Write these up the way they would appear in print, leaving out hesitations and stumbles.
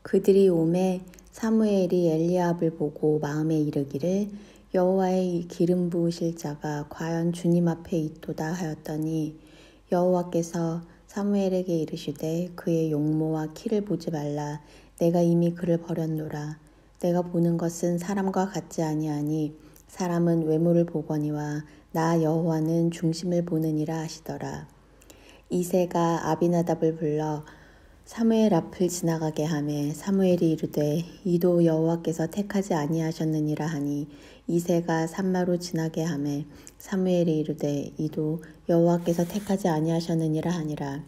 그들이 오매 사무엘이 엘리압을 보고 마음에 이르기를 여호와의 기름 부으실 자가 과연 주님 앞에 있도다 하였더니 여호와께서 사무엘에게 이르시되 그의 용모와 키를 보지 말라. 내가 이미 그를 버렸노라. 내가 보는 것은 사람과 같지 아니하니 사람은 외모를 보거니와 나 여호와는 중심을 보느니라 하시더라. 이새가 아비나답을 불러 사무엘 앞을 지나가게 하매 사무엘이 이르되 이도 여호와께서 택하지 아니하셨느니라 하니 이새가 산마로 지나게 하매 사무엘이 이르되 이도 여호와께서 택하지 아니하셨느니라 하니라.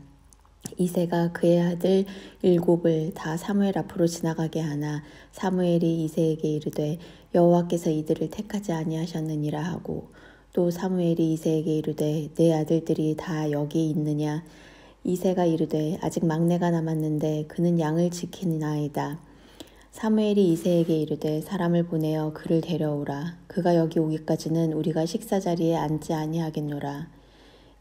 이새가 그의 아들 7을 다 사무엘 앞으로 지나가게 하나 사무엘이 이새에게 이르되 여호와께서 이들을 택하지 아니하셨느니라 하고 또 사무엘이 이새에게 이르되 내 아들들이 다 여기 있느냐. 이새가 이르되 아직 막내가 남았는데 그는 양을 지키나이다. 사무엘이 이새에게 이르되 사람을 보내어 그를 데려오라. 그가 여기 오기까지는 우리가 식사 자리에 앉지 아니하겠노라.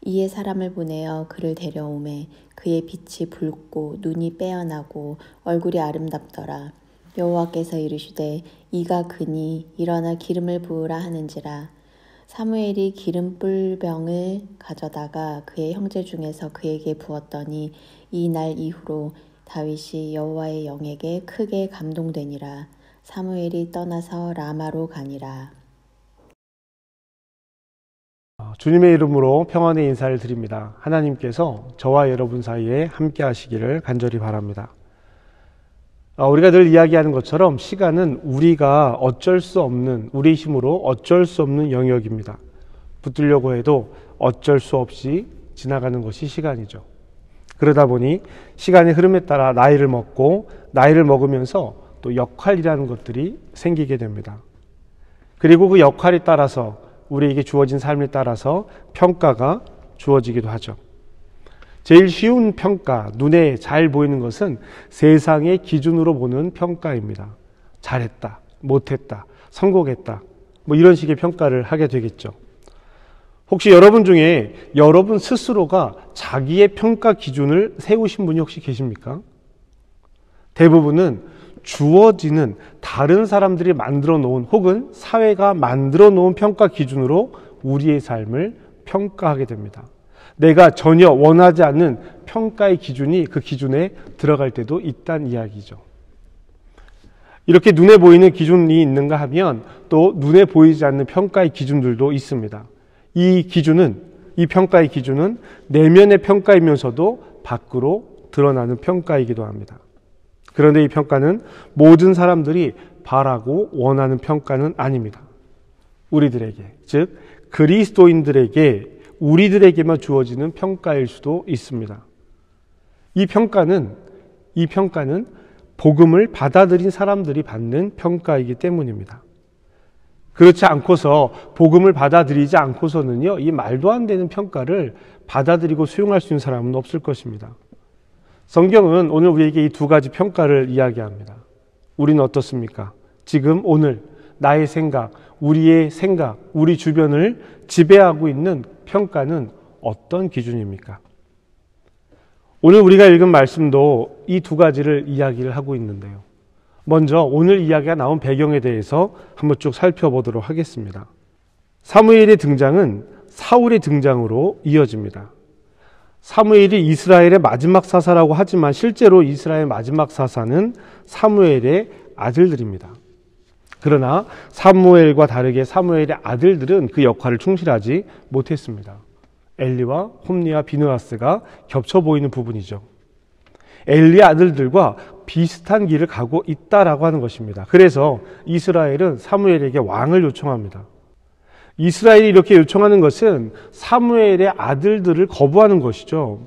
이에 사람을 보내어 그를 데려오매 그의 빛이 붉고 눈이 빼어나고 얼굴이 아름답더라. 여호와께서 이르시되 이가 그니 일어나 기름을 부으라 하는지라. 사무엘이 기름불병을 가져다가 그의 형제 중에서 그에게 부었더니 이 날 이후로 다윗이 여호와의 영에게 크게 감동되니라. 사무엘이 떠나서 라마로 가니라. 주님의 이름으로 평안의 인사를 드립니다. 하나님께서 저와 여러분 사이에 함께 하시기를 간절히 바랍니다. 우리가 늘 이야기하는 것처럼 시간은 우리가 어쩔 수 없는, 우리 힘으로 어쩔 수 없는 영역입니다. 붙들려고 해도 어쩔 수 없이 지나가는 것이 시간이죠. 그러다 보니 시간의 흐름에 따라 나이를 먹고 나이를 먹으면서 또 역할이라는 것들이 생기게 됩니다. 그리고 그 역할에 따라서 우리에게 주어진 삶에 따라서 평가가 주어지기도 하죠. 제일 쉬운 평가, 눈에 잘 보이는 것은 세상의 기준으로 보는 평가입니다. 잘했다, 못했다, 성공했다, 이런 식의 평가를 하게 되겠죠. 혹시 여러분 중에 여러분 스스로가 자기의 평가 기준을 세우신 분이 혹시 계십니까? 대부분은 주어지는 다른 사람들이 만들어 놓은 혹은 사회가 만들어 놓은 평가 기준으로 우리의 삶을 평가하게 됩니다. 내가 전혀 원하지 않는 평가의 기준이 그 기준에 들어갈 때도 있다는 이야기죠. 이렇게 눈에 보이는 기준이 있는가 하면 또 눈에 보이지 않는 평가의 기준들도 있습니다. 이 평가의 기준은 내면의 평가이면서도 밖으로 드러나는 평가이기도 합니다. 그런데 이 평가는 모든 사람들이 바라고 원하는 평가는 아닙니다. 우리들에게, 즉 그리스도인들에게, 우리들에게만 주어지는 평가일 수도 있습니다. 이 평가는 복음을 받아들인 사람들이 받는 평가이기 때문입니다. 그렇지 않고서 복음을 받아들이지 않고서는요, 이 말도 안 되는 평가를 받아들이고 수용할 수 있는 사람은 없을 것입니다. 성경은 오늘 우리에게 이 두 가지 평가를 이야기합니다. 우리는 어떻습니까? 지금 오늘 나의 생각, 우리의 생각, 우리 주변을 지배하고 있는 평가는 어떤 기준입니까? 오늘 우리가 읽은 말씀도 이 두 가지를 이야기를 하고 있는데요. 먼저 오늘 이야기가 나온 배경에 대해서 한번 쭉 살펴보도록 하겠습니다. 사무엘의 등장은 사울의 등장으로 이어집니다. 사무엘이 이스라엘의 마지막 사사라고 하지만 실제로 이스라엘의 마지막 사사는 사무엘의 아들들입니다. 그러나 사무엘과 다르게 사무엘의 아들들은 그 역할을 충실하지 못했습니다. 엘리와 홈리와 비느하스가 겹쳐 보이는 부분이죠. 엘리의 아들들과 비슷한 길을 가고 있다라고 하는 것입니다. 그래서 이스라엘은 사무엘에게 왕을 요청합니다. 이스라엘이 이렇게 요청하는 것은 사무엘의 아들들을 거부하는 것이죠.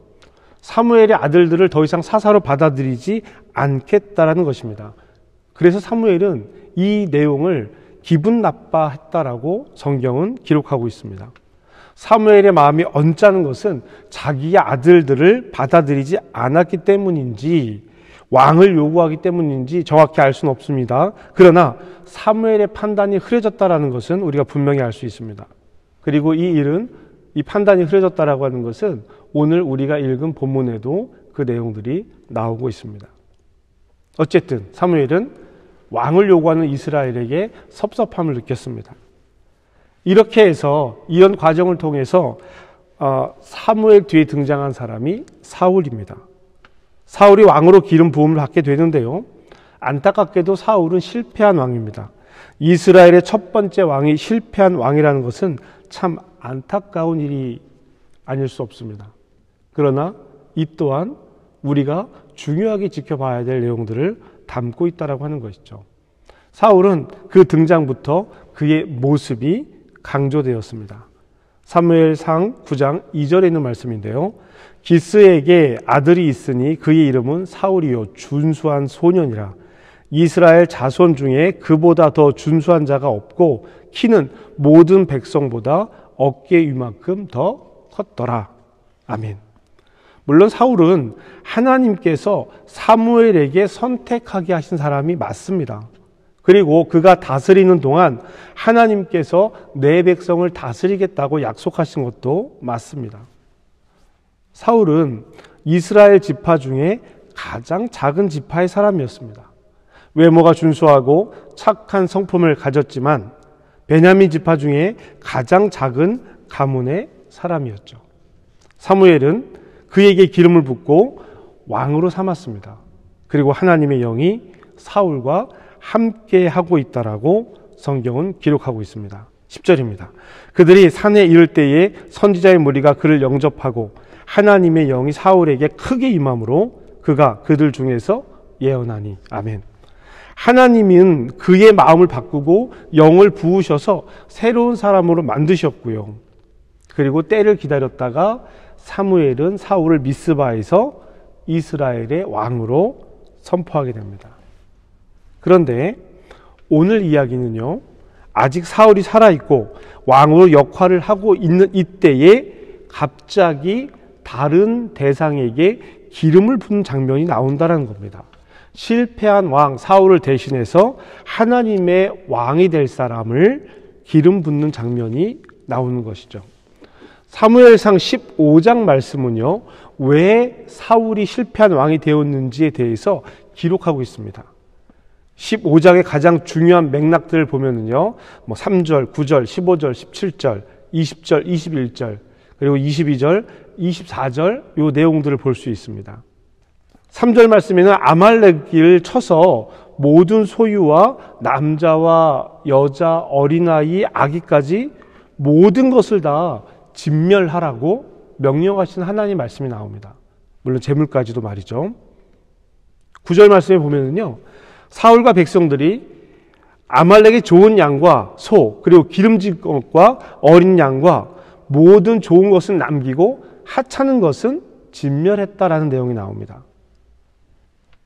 사무엘의 아들들을 더 이상 사사로 받아들이지 않겠다라는 것입니다. 그래서 사무엘은 이 내용을 기분 나빠했다라고 성경은 기록하고 있습니다. 사무엘의 마음이 언짢은 것은 자기의 아들들을 받아들이지 않았기 때문인지 왕을 요구하기 때문인지 정확히 알 수는 없습니다. 그러나 사무엘의 판단이 흐려졌다는 것은 우리가 분명히 알 수 있습니다. 그리고 이 판단이 흐려졌다라고 하는 것은 오늘 우리가 읽은 본문에도 그 내용들이 나오고 있습니다. 어쨌든 사무엘은 왕을 요구하는 이스라엘에게 섭섭함을 느꼈습니다. 이렇게 해서 이런 과정을 통해서 사무엘 뒤에 등장한 사람이 사울입니다. 사울이 왕으로 기름 부음을 받게 되는데요. 안타깝게도 사울은 실패한 왕입니다. 이스라엘의 첫 번째 왕이 실패한 왕이라는 것은 참 안타까운 일이 아닐 수 없습니다. 그러나 이 또한 우리가 중요하게 지켜봐야 될 내용들을 담고 있다고 하는 것이죠. 사울은 그 등장부터 그의 모습이 강조되었습니다. 사무엘상 9장 2절에 있는 말씀인데요. 기스에게 아들이 있으니 그의 이름은 사울이요 준수한 소년이라. 이스라엘 자손 중에 그보다 더 준수한 자가 없고 키는 모든 백성보다 어깨 위만큼 더 컸더라. 아멘. 물론 사울은 하나님께서 사무엘에게 선택하게 하신 사람이 맞습니다. 그리고 그가 다스리는 동안 하나님께서 내 백성을 다스리겠다고 약속하신 것도 맞습니다. 사울은 이스라엘 지파 중에 가장 작은 지파의 사람이었습니다. 외모가 준수하고 착한 성품을 가졌지만 베냐민 지파 중에 가장 작은 가문의 사람이었죠. 사무엘은 그에게 기름을 붓고 왕으로 삼았습니다. 그리고 하나님의 영이 사울과 함께 하고 있다라고 성경은 기록하고 있습니다. 10절입니다. 그들이 산에 이를 때에 선지자의 무리가 그를 영접하고 하나님의 영이 사울에게 크게 임함으로 그가 그들 중에서 예언하니. 아멘. 하나님은 그의 마음을 바꾸고 영을 부으셔서 새로운 사람으로 만드셨고요. 그리고 때를 기다렸다가 사무엘은 사울을 미스바에서 이스라엘의 왕으로 선포하게 됩니다. 그런데 오늘 이야기는요, 아직 사울이 살아있고 왕으로 역할을 하고 있는 이때에 갑자기 다른 대상에게 기름을 붓는 장면이 나온다는 겁니다. 실패한 왕 사울을 대신해서 하나님의 왕이 될 사람을 기름 붓는 장면이 나오는 것이죠. 사무엘상 15장 말씀은요, 왜 사울이 실패한 왕이 되었는지에 대해서 기록하고 있습니다. 15장의 가장 중요한 맥락들을 보면은요, 3절, 9절, 15절, 17절, 20절, 21절, 그리고 22절, 24절 요 내용들을 볼 수 있습니다. 3절 말씀에는 아말렉을 쳐서 모든 소유와 남자와 여자, 어린아이, 아기까지 모든 것을 다 진멸하라고 명령하신 하나님 말씀이 나옵니다. 물론 재물까지도 말이죠. 9절 말씀에 보면은요, 사울과 백성들이 아말렉의 좋은 양과 소, 그리고 기름진 것과 어린 양과 모든 좋은 것은 남기고 하찮은 것은 진멸했다라는 내용이 나옵니다.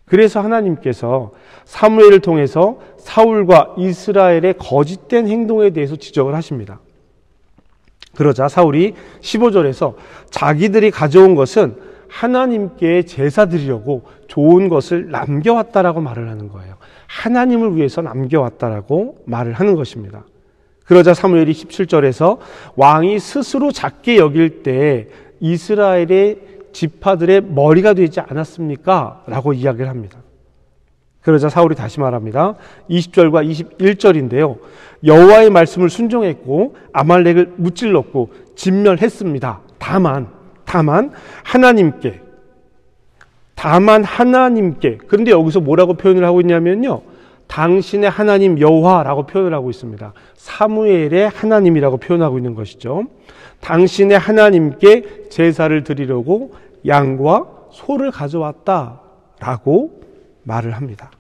그래서 하나님께서 사무엘을 통해서 사울과 이스라엘의 거짓된 행동에 대해서 지적을 하십니다. 그러자 사울이 15절에서 자기들이 가져온 것은 하나님께 제사 드리려고 좋은 것을 남겨왔다라고 말을 하는 거예요. 하나님을 위해서 남겨왔다라고 말을 하는 것입니다. 그러자 사무엘이 17절에서 왕이 스스로 작게 여길 때 이스라엘의 지파들의 머리가 되지 않았습니까? 라고 이야기를 합니다. 그러자 사울이 다시 말합니다. 20절과 21절인데요. 여호와의 말씀을 순종했고 아말렉을 무찔렀고 진멸했습니다. 다만 하나님께. 그런데 여기서 뭐라고 표현을 하고 있냐면요, 당신의 하나님 여호와라고 표현을 하고 있습니다. 사무엘의 하나님이라고 표현하고 있는 것이죠. 당신의 하나님께 제사를 드리려고 양과 소를 가져왔다라고 말을 합니다.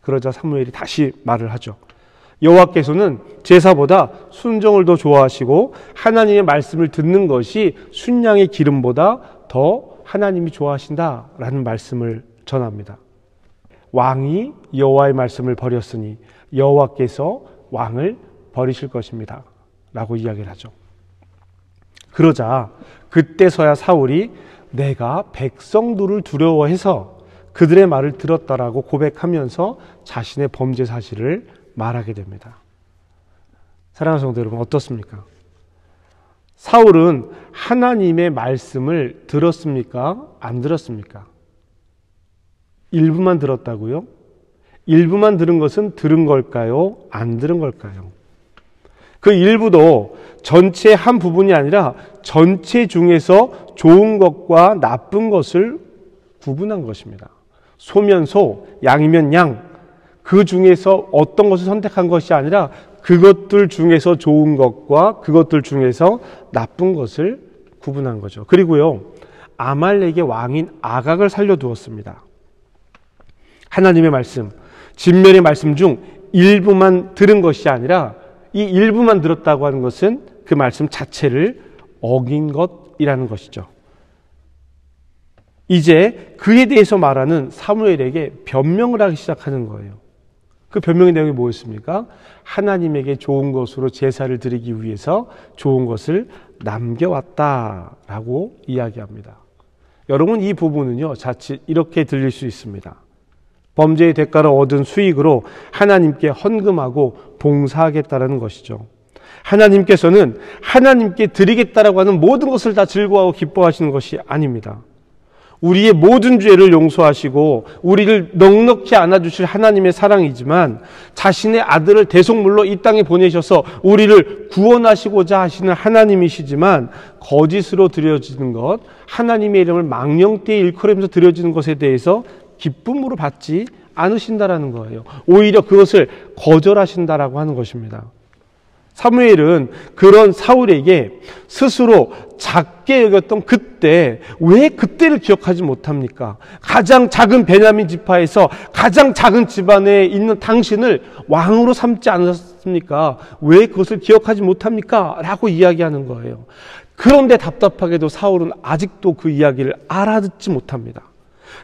그러자 사무엘이 다시 말을 하죠. 여호와께서는 제사보다 순종을 더 좋아하시고 하나님의 말씀을 듣는 것이 순양의 기름보다 더 하나님이 좋아하신다라는 말씀을 전합니다. 왕이 여호와의 말씀을 버렸으니 여호와께서 왕을 버리실 것입니다 라고 이야기를 하죠. 그러자 그때서야 사울이 내가 백성들을 두려워해서 그들의 말을 들었다라고 고백하면서 자신의 범죄 사실을 말하게 됩니다. 사랑하는 성도 여러분, 어떻습니까? 사울은 하나님의 말씀을 들었습니까? 안 들었습니까? 일부만 들었다고요? 일부만 들은 것은 들은 걸까요? 안 들은 걸까요? 그 일부도 전체의 한 부분이 아니라 전체 중에서 좋은 것과 나쁜 것을 구분한 것입니다. 소면 소, 양이면 양, 그 중에서 어떤 것을 선택한 것이 아니라 그것들 중에서 좋은 것과 그것들 중에서 나쁜 것을 구분한 거죠. 그리고요, 아말렉의 왕인 아각을 살려두었습니다. 하나님의 말씀, 진멸의 말씀 중 일부만 들은 것이 아니라 이 일부만 들었다고 하는 것은 그 말씀 자체를 어긴 것이라는 것이죠. 이제 그에 대해서 말하는 사무엘에게 변명을 하기 시작하는 거예요. 그 변명의 내용이 뭐였습니까? 하나님에게 좋은 것으로 제사를 드리기 위해서 좋은 것을 남겨왔다라고 이야기합니다. 여러분, 이 부분은요, 자칫 이렇게 들릴 수 있습니다. 범죄의 대가로 얻은 수익으로 하나님께 헌금하고 봉사하겠다라는 것이죠. 하나님께서는 하나님께 드리겠다라고 하는 모든 것을 다 즐거워하고 기뻐하시는 것이 아닙니다. 우리의 모든 죄를 용서하시고 우리를 넉넉히 안아주실 하나님의 사랑이지만 자신의 아들을 대속물로 이 땅에 보내셔서 우리를 구원하시고자 하시는 하나님이시지만 거짓으로 드려지는 것, 하나님의 이름을 망령되이 일컬으면서 드려지는 것에 대해서 기쁨으로 받지 않으신다라는 거예요. 오히려 그것을 거절하신다라고 하는 것입니다. 사무엘은 그런 사울에게 스스로 작게 여겼던 그때, 왜 그때를 기억하지 못합니까? 가장 작은 베냐민 지파에서 가장 작은 집안에 있는 당신을 왕으로 삼지 않았습니까? 왜 그것을 기억하지 못합니까? 라고 이야기하는 거예요. 그런데 답답하게도 사울은 아직도 그 이야기를 알아듣지 못합니다.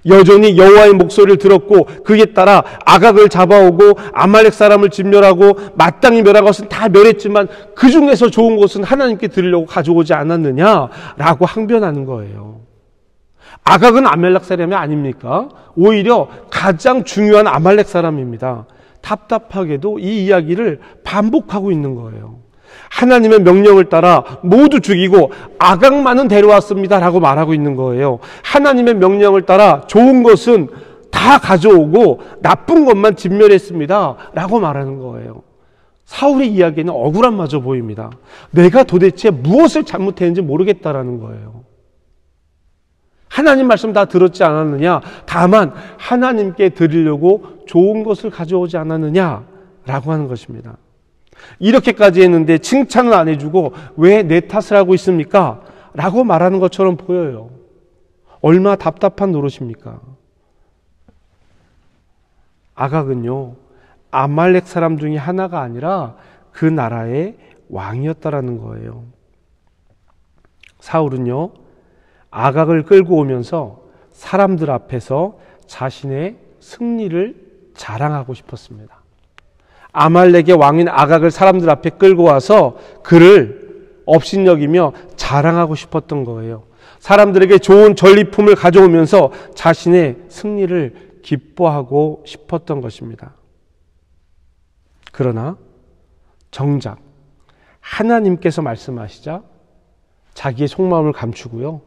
여전히 여호와의 목소리를 들었고 그에 따라 아각을 잡아오고 아말렉 사람을 진멸하고 마땅히 멸한 것은 다 멸했지만 그 중에서 좋은 것은 하나님께 드리려고 가져오지 않았느냐라고 항변하는 거예요. 아각은 아말렉 사람이 아닙니까? 오히려 가장 중요한 아말렉 사람입니다. 답답하게도 이 이야기를 반복하고 있는 거예요. 하나님의 명령을 따라 모두 죽이고 아각만은 데려왔습니다 라고 말하고 있는 거예요. 하나님의 명령을 따라 좋은 것은 다 가져오고 나쁜 것만 진멸했습니다 라고 말하는 거예요. 사울의 이야기는 억울한 마저 보입니다. 내가 도대체 무엇을 잘못했는지 모르겠다라는 거예요. 하나님 말씀 다 들었지 않았느냐? 다만 하나님께 드리려고 좋은 것을 가져오지 않았느냐? 라고 하는 것입니다. 이렇게까지 했는데 칭찬은 안 해주고 왜 내 탓을 하고 있습니까? 라고 말하는 것처럼 보여요. 얼마나 답답한 노릇입니까? 아각은요, 아말렉 사람 중에 하나가 아니라 그 나라의 왕이었다라는 거예요. 사울은요, 아각을 끌고 오면서 사람들 앞에서 자신의 승리를 자랑하고 싶었습니다. 아말렉의 왕인 아각을 사람들 앞에 끌고 와서 그를 업신여기며 자랑하고 싶었던 거예요. 사람들에게 좋은 전리품을 가져오면서 자신의 승리를 기뻐하고 싶었던 것입니다. 그러나 정작 하나님께서 말씀하시자 자기의 속마음을 감추고요,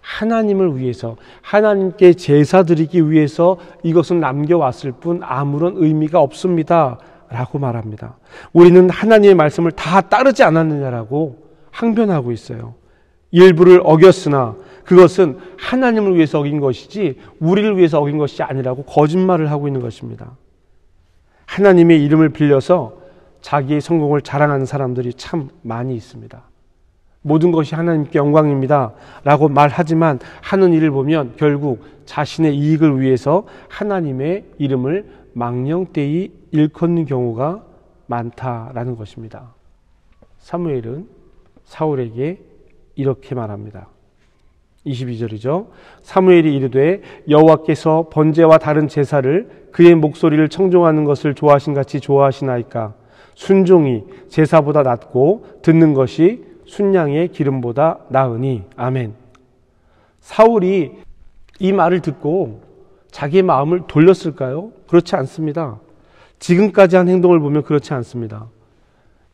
하나님을 위해서, 하나님께 제사 드리기 위해서 이것은 남겨왔을 뿐 아무런 의미가 없습니다 라고 말합니다. 우리는 하나님의 말씀을 다 따르지 않았느냐라고 항변하고 있어요. 일부를 어겼으나 그것은 하나님을 위해서 어긴 것이지 우리를 위해서 어긴 것이 아니라고 거짓말을 하고 있는 것입니다. 하나님의 이름을 빌려서 자기의 성공을 자랑하는 사람들이 참 많이 있습니다. 모든 것이 하나님께 영광입니다 라고 말하지만 하는 일을 보면 결국 자신의 이익을 위해서 하나님의 이름을 망령되이 일컫는 경우가 많다라는 것입니다. 사무엘은 사울에게 이렇게 말합니다. 22절이죠. 사무엘이 이르되 여호와께서 번제와 다른 제사를 그의 목소리를 청종하는 것을 좋아하신 같이 좋아하시나이까? 순종이 제사보다 낫고 듣는 것이 순양의 기름보다 나으니. 아멘. 사울이 이 말을 듣고 자기의 마음을 돌렸을까요? 그렇지 않습니다. 지금까지 한 행동을 보면 그렇지 않습니다.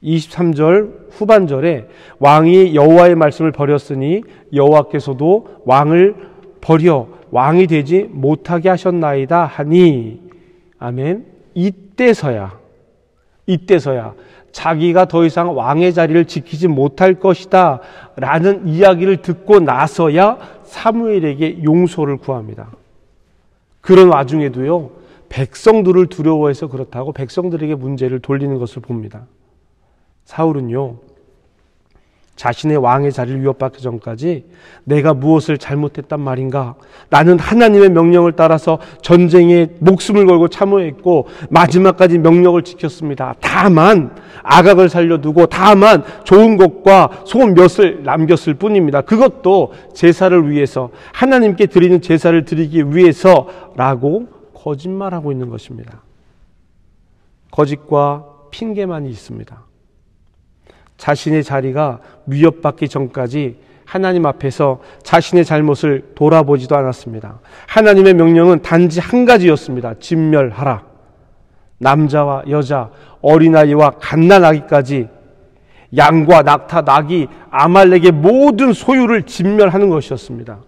23절 후반절에 왕이 여호와의 말씀을 버렸으니 여호와께서도 왕을 버려 왕이 되지 못하게 하셨나이다 하니. 아멘. 이때서야 자기가 더 이상 왕의 자리를 지키지 못할 것이다 라는 이야기를 듣고 나서야 사무엘에게 용서를 구합니다. 그런 와중에도요, 백성들을 두려워해서 그렇다고 백성들에게 문제를 돌리는 것을 봅니다. 사울은요, 자신의 왕의 자리를 위협받기 전까지 내가 무엇을 잘못했단 말인가? 나는 하나님의 명령을 따라서 전쟁에 목숨을 걸고 참여했고 마지막까지 명령을 지켰습니다. 다만 아각을 살려두고 다만 좋은 것과 소금 몇을 남겼을 뿐입니다. 그것도 제사를 위해서, 하나님께 드리는 제사를 드리기 위해서라고 거짓말하고 있는 것입니다. 거짓과 핑계만이 있습니다. 자신의 자리가 위협받기 전까지 하나님 앞에서 자신의 잘못을 돌아보지도 않았습니다. 하나님의 명령은 단지 한 가지였습니다. 진멸하라. 남자와 여자, 어린아이와 갓난아기까지, 양과 낙타, 낙이, 아말렉의 모든 소유를 진멸하는 것이었습니다.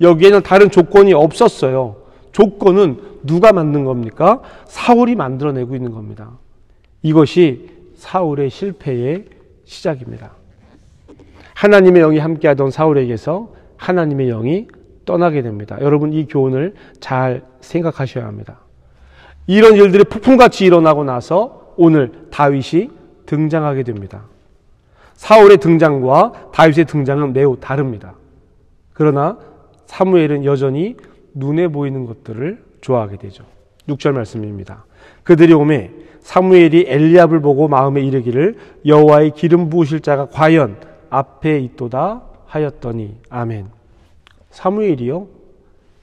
여기에는 다른 조건이 없었어요. 조건은 누가 만든 겁니까? 사울이 만들어내고 있는 겁니다. 이것이 사울의 실패의 시작입니다. 하나님의 영이 함께하던 사울에게서 하나님의 영이 떠나게 됩니다. 여러분, 이 교훈을 잘 생각하셔야 합니다. 이런 일들이 폭풍같이 일어나고 나서 오늘 다윗이 등장하게 됩니다. 사울의 등장과 다윗의 등장은 매우 다릅니다. 그러나 사무엘은 여전히 눈에 보이는 것들을 좋아하게 되죠. 6절 말씀입니다. 그들이 오매 사무엘이 엘리압을 보고 마음에 이르기를 여호와의 기름 부으실 자가 과연 앞에 있도다 하였더니. 아멘. 사무엘이요,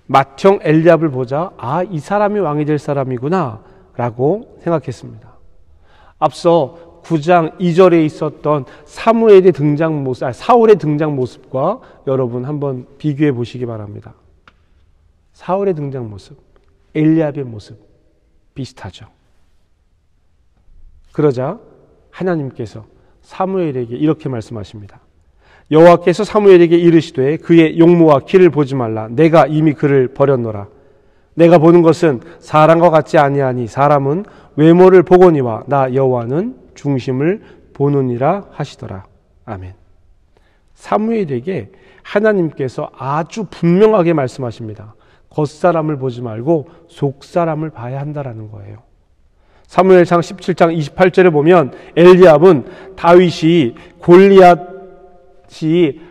맏형 엘리압을 보자 이 사람이 왕이 될 사람이구나 라고 생각했습니다. 앞서 9장 2절에 있었던 사무엘의 등장 모습, 사울의 등장 모습과 여러분 한번 비교해 보시기 바랍니다. 사울의 등장 모습, 엘리압의 모습 비슷하죠. 그러자 하나님께서 사무엘에게 이렇게 말씀하십니다. 여호와께서 사무엘에게 이르시되 그의 용모와 키를 보지 말라. 내가 이미 그를 버렸노라. 내가 보는 것은 사람과 같지 아니하니 사람은 외모를 보거니와 나 여호와는 중심을 보느니라 하시더라. 아멘. 사무엘에게 하나님께서 아주 분명하게 말씀하십니다. 겉사람을 보지 말고 속사람을 봐야 한다라는 거예요. 사무엘상 17장 28절에 보면 엘리압은 다윗이 골리앗이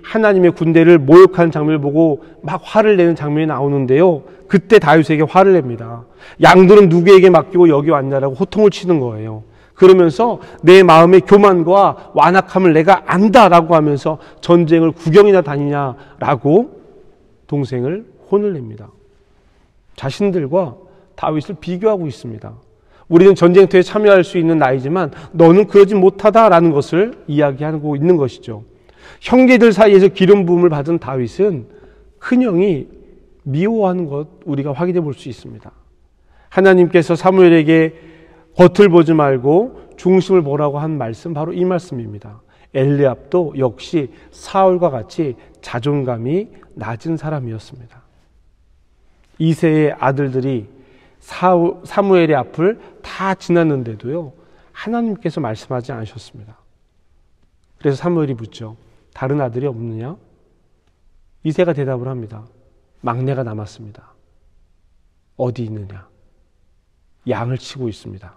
하나님의 군대를 모욕하는 장면을 보고 막 화를 내는 장면이 나오는데요. 그때 다윗에게 화를 냅니다. 양들은 누구에게 맡기고 여기 왔냐라고 호통을 치는 거예요. 그러면서 내 마음의 교만과 완악함을 내가 안다라고 하면서 전쟁을 구경이나 다니냐라고 동생을 혼을 냅니다. 자신들과 다윗을 비교하고 있습니다. 우리는 전쟁터에 참여할 수 있는 나이지만 너는 그러지 못하다라는 것을 이야기하고 있는 것이죠. 형제들 사이에서 기름 부음을 받은 다윗은 큰형이 미워하는 것 우리가 확인해 볼 수 있습니다. 하나님께서 사무엘에게 겉을 보지 말고 중심을 보라고 한 말씀, 바로 이 말씀입니다. 엘리압도 역시 사울과 같이 자존감이 낮은 사람이었습니다. 이새의 아들들이 사무엘의 앞을 다 지났는데도요, 하나님께서 말씀하지 않으셨습니다. 그래서 사무엘이 묻죠. 다른 아들이 없느냐? 이새가 대답을 합니다. 막내가 남았습니다. 어디 있느냐? 양을 치고 있습니다.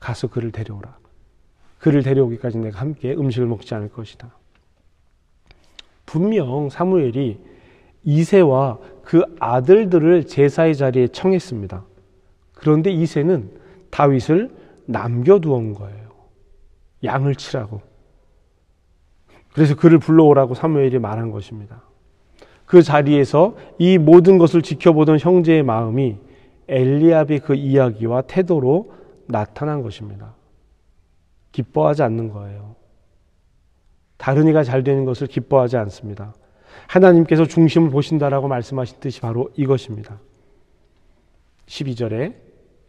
가서 그를 데려오라. 그를 데려오기까지 내가 함께 음식을 먹지 않을 것이다. 분명 사무엘이 이새와 그 아들들을 제사의 자리에 청했습니다. 그런데 이새는 다윗을 남겨두은 거예요. 양을 치라고. 그래서 그를 불러오라고 사무엘이 말한 것입니다. 그 자리에서 이 모든 것을 지켜보던 형제의 마음이 엘리압의 그 이야기와 태도로 나타난 것입니다. 기뻐하지 않는 거예요. 다른 이가 잘 되는 것을 기뻐하지 않습니다. 하나님께서 중심을 보신다라고 말씀하신 뜻이 바로 이것입니다. 12절에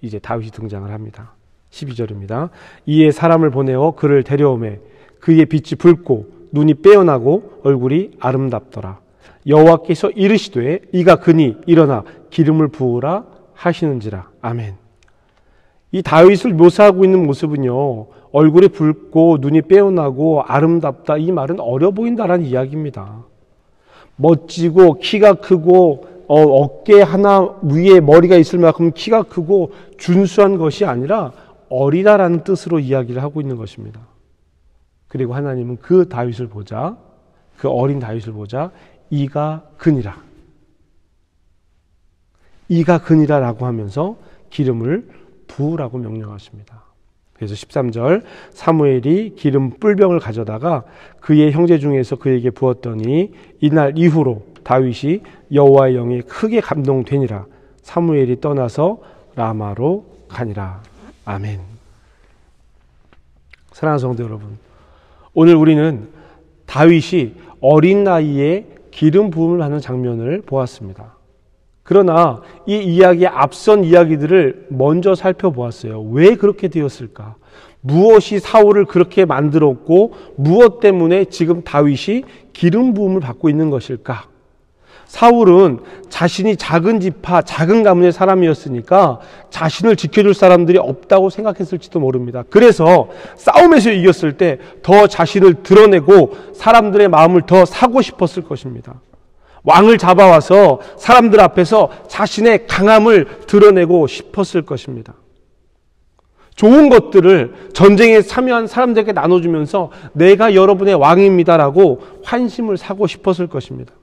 이제 다윗이 등장을 합니다. 12절입니다. 이에 사람을 보내어 그를 데려오매 그의 빛이 붉고 눈이 빼어나고 얼굴이 아름답더라. 여호와께서 이르시되 이가 그니 일어나 기름을 부으라 하시는지라. 아멘. 이 다윗을 묘사하고 있는 모습은요, 얼굴이 붉고 눈이 빼어나고 아름답다, 이 말은 어려 보인다라는 이야기입니다. 멋지고 키가 크고 어깨 하나 위에 머리가 있을 만큼 키가 크고 준수한 것이 아니라 어리다라는 뜻으로 이야기를 하고 있는 것입니다. 그리고 하나님은 그 다윗을 보자, 그 어린 다윗을 보자, 이가 그니라. 이가 그니라라고 하면서 기름을 부으라고 명령하십니다. 그래서 13절, 사무엘이 기름 뿔병을 가져다가 그의 형제 중에서 그에게 부었더니 이날 이후로 다윗이 여호와의 영에 크게 감동되니라. 사무엘이 떠나서 라마로 가니라. 아멘. 사랑하는 성도 여러분, 오늘 우리는 다윗이 어린 나이에 기름 부음을 하는 장면을 보았습니다. 그러나 이 이야기의 앞선 이야기들을 먼저 살펴보았어요. 왜 그렇게 되었을까? 무엇이 사울을 그렇게 만들었고 무엇 때문에 지금 다윗이 기름 부음을 받고 있는 것일까? 사울은 자신이 작은 지파, 작은 가문의 사람이었으니까 자신을 지켜줄 사람들이 없다고 생각했을지도 모릅니다. 그래서 싸움에서 이겼을 때 더 자신을 드러내고 사람들의 마음을 더 사고 싶었을 것입니다. 왕을 잡아와서 사람들 앞에서 자신의 강함을 드러내고 싶었을 것입니다. 좋은 것들을 전쟁에 참여한 사람들에게 나눠주면서 내가 여러분의 왕입니다라고 환심을 사고 싶었을 것입니다.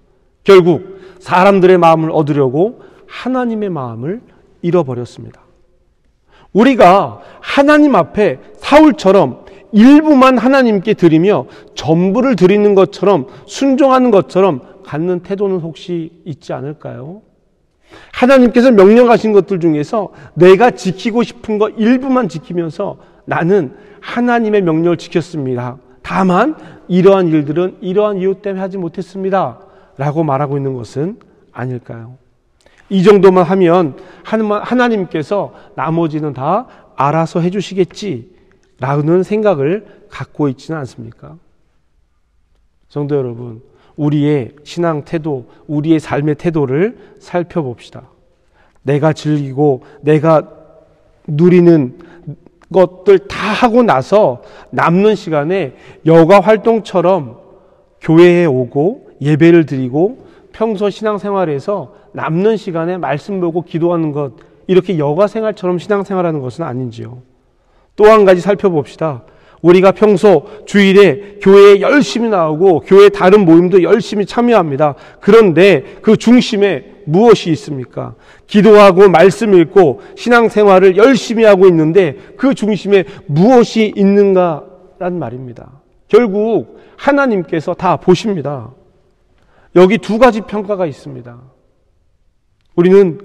결국 사람들의 마음을 얻으려고 하나님의 마음을 잃어버렸습니다. 우리가 하나님 앞에 사울처럼 일부만 하나님께 드리며 전부를 드리는 것처럼 순종하는 것처럼 갖는 태도는 혹시 있지 않을까요? 하나님께서 명령하신 것들 중에서 내가 지키고 싶은 것 일부만 지키면서 나는 하나님의 명령을 지켰습니다. 다만 이러한 일들은 이러한 이유 때문에 하지 못했습니다. 라고 말하고 있는 것은 아닐까요? 이 정도만 하면 하나님께서 나머지는 다 알아서 해주시겠지 라는 생각을 갖고 있지는 않습니까? 성도 여러분, 우리의 신앙 태도, 우리의 삶의 태도를 살펴봅시다. 내가 즐기고 내가 누리는 것들 다 하고 나서 남는 시간에 여가 활동처럼 교회에 오고 예배를 드리고 평소 신앙생활에서 남는 시간에 말씀 보고 기도하는 것, 이렇게 여가 생활처럼 신앙생활하는 것은 아닌지요. 또 한 가지 살펴봅시다. 우리가 평소 주일에 교회에 열심히 나오고 교회 다른 모임도 열심히 참여합니다. 그런데 그 중심에 무엇이 있습니까? 기도하고 말씀 읽고 신앙생활을 열심히 하고 있는데 그 중심에 무엇이 있는가란 말입니다. 결국 하나님께서 다 보십니다. 여기 두 가지 평가가 있습니다. 우리는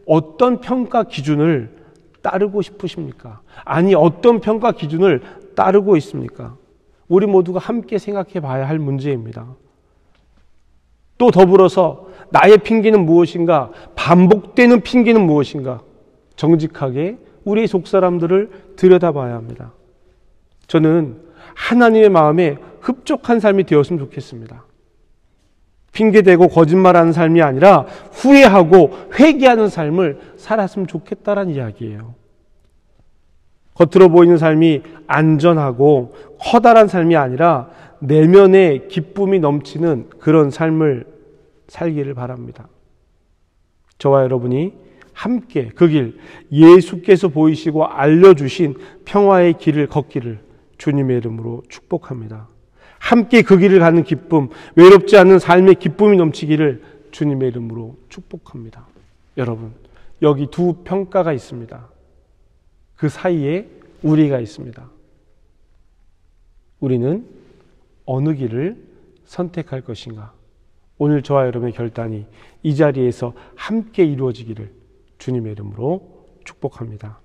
어떤 평가 기준을 따르고 싶으십니까? 아니, 어떤 평가 기준을 따르고 있습니까? 우리 모두가 함께 생각해 봐야 할 문제입니다. 또 더불어서 나의 핑계는 무엇인가? 반복되는 핑계는 무엇인가? 정직하게 우리의 속사람들을 들여다봐야 합니다. 저는 하나님의 마음에 흡족한 삶이 되었으면 좋겠습니다. 핑계대고 거짓말하는 삶이 아니라 후회하고 회개하는 삶을 살았으면 좋겠다라는 이야기예요. 겉으로 보이는 삶이 안전하고 커다란 삶이 아니라 내면에 기쁨이 넘치는 그런 삶을 살기를 바랍니다. 저와 여러분이 함께 그 길, 예수께서 보이시고 알려주신 평화의 길을 걷기를 주님의 이름으로 축복합니다. 함께 그 길을 가는 기쁨, 외롭지 않은 삶의 기쁨이 넘치기를 주님의 이름으로 축복합니다. 여러분, 여기 두 평가가 있습니다. 그 사이에 우리가 있습니다. 우리는 어느 길을 선택할 것인가? 오늘 저와 여러분의 결단이 이 자리에서 함께 이루어지기를 주님의 이름으로 축복합니다.